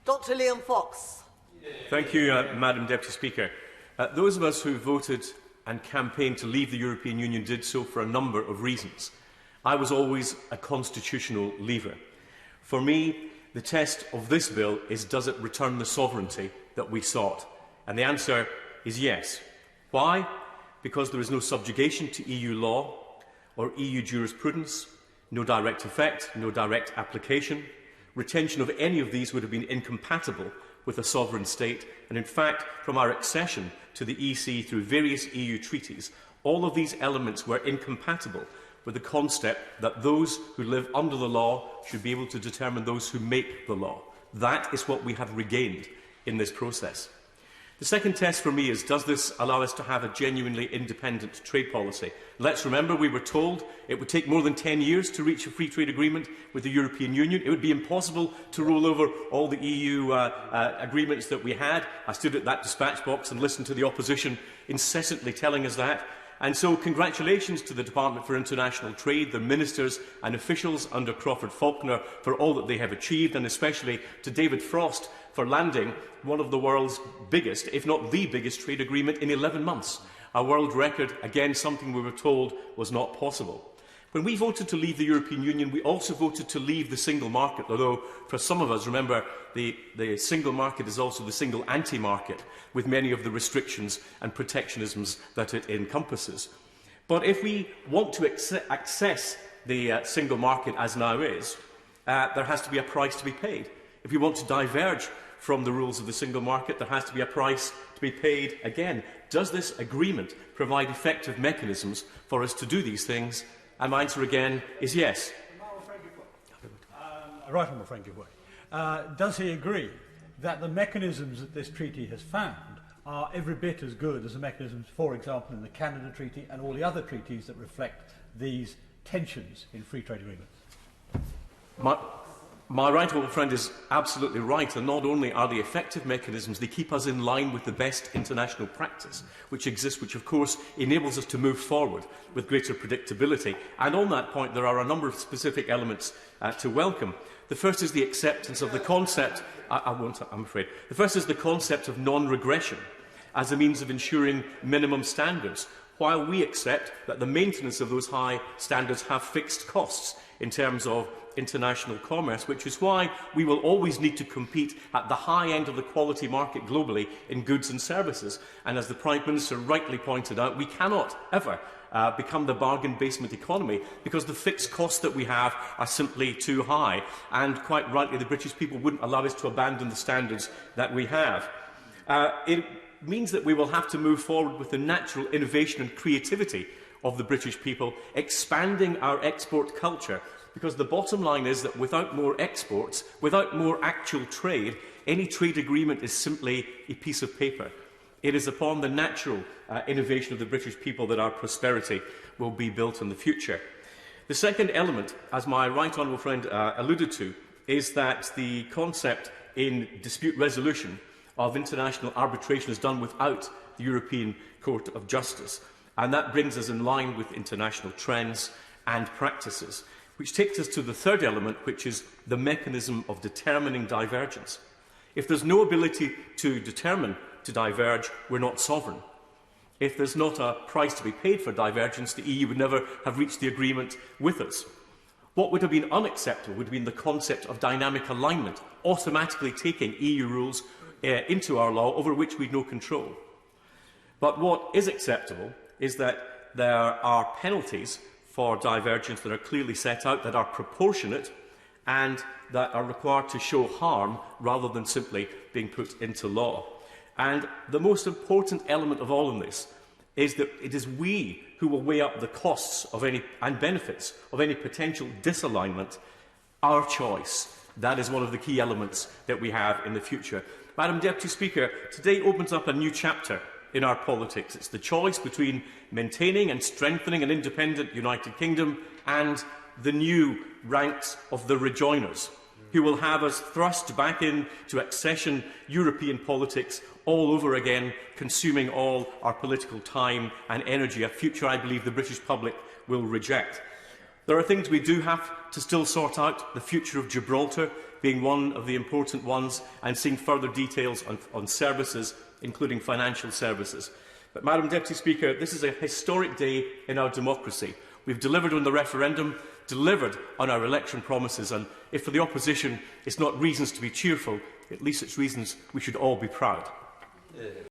Dr Liam Fox. Thank you, Madam Deputy Speaker. Those of us who voted and campaigned to leave the European Union did so for a number of reasons. I was always a constitutional leaver. For me, the test of this bill is, does it return the sovereignty that we sought? And the answer is yes. Why? Because there is no subjugation to EU law or EU jurisprudence, no direct effect, no direct application. Retention of any of these would have been incompatible with a sovereign state, and in fact, from our accession to the EC through various EU treaties, all of these elements were incompatible with the concept that those who live under the law should be able to determine those who make the law. That is what we have regained in this process. The second test for me is, does this allow us to have a genuinely independent trade policy? Let's remember, we were told it would take more than 10 years to reach a free trade agreement with the European Union. It would be impossible to roll over all the EU agreements that we had. I stood at that dispatch box and listened to the opposition incessantly telling us that. And so congratulations to the Department for International Trade, the ministers and officials under Crawford Faulkner for all that they have achieved, and especially to David Frost for landing one of the world's biggest, if not the biggest, trade agreement in 11 months. A world record, again, something we were told was not possible. When we voted to leave the European Union, we also voted to leave the single market, although for some of us, remember, the single market is also the single anti-market, with many of the restrictions and protectionisms that it encompasses. But if we want to access the single market as now is, there has to be a price to be paid. If we want to diverge from the rules of the single market, there has to be a price to be paid again. Does this agreement provide effective mechanisms for us to do these things? And my answer again is yes. Right Honourable Frankie Boy. Does he agree that the mechanisms that this treaty has found are every bit as good as the mechanisms, for example, in the Canada Treaty and all the other treaties that reflect these tensions in free trade agreements? My right honourable friend is absolutely right, and not only are they effective mechanisms, they keep us in line with the best international practice which exists, which of course enables us to move forward with greater predictability. And on that point, there are a number of specific elements to welcome. The first is the acceptance of the concept. I'm afraid. The first is the concept of non-regression as a means of ensuring minimum standards, while we accept that the maintenance of those high standards have fixed costs in terms of international commerce, which is why we will always need to compete at the high end of the quality market globally in goods and services. And as the Prime Minister rightly pointed out, we cannot ever become the bargain basement economy because the fixed costs that we have are simply too high. And quite rightly, the British people wouldn't allow us to abandon the standards that we have. It means that we will have to move forward with the natural innovation and creativity of the British people, expanding our export culture. Because the bottom line is that without more exports, without more actual trade, any trade agreement is simply a piece of paper. It is upon the natural innovation of the British people that our prosperity will be built in the future. The second element, as my right honourable friend alluded to, is that the concept in dispute resolution of international arbitration is done without the European Court of Justice. And that brings us in line with international trends and practices. Which takes us to the third element, which is the mechanism of determining divergence. If there's no ability to determine to diverge, we're not sovereign. If there's not a price to be paid for divergence, the EU would never have reached the agreement with us. What would have been unacceptable would have been the concept of dynamic alignment, automatically taking EU rules into our law over which we've no control. But what is acceptable is that there are penalties for divergence that are clearly set out, that are proportionate and that are required to show harm rather than simply being put into law. And the most important element of all of this is that it is we who will weigh up the costs of and benefits of any potential disalignment. Our choice. That is one of the key elements that we have in the future. Madam Deputy Speaker, today opens up a new chapter in our politics. It's the choice between maintaining and strengthening an independent United Kingdom and the new ranks of the rejoiners, who will have us thrust back into accession European politics all over again, consuming all our political time and energy, a future I believe the British public will reject. There are things we do have to still sort out, the future of Gibraltar, being one of the important ones, and seeing further details on services, including financial services. But, Madam Deputy Speaker, this is a historic day in our democracy. We've delivered on the referendum, delivered on our election promises, and if for the opposition it's not reasons to be cheerful, at least it's reasons we should all be proud.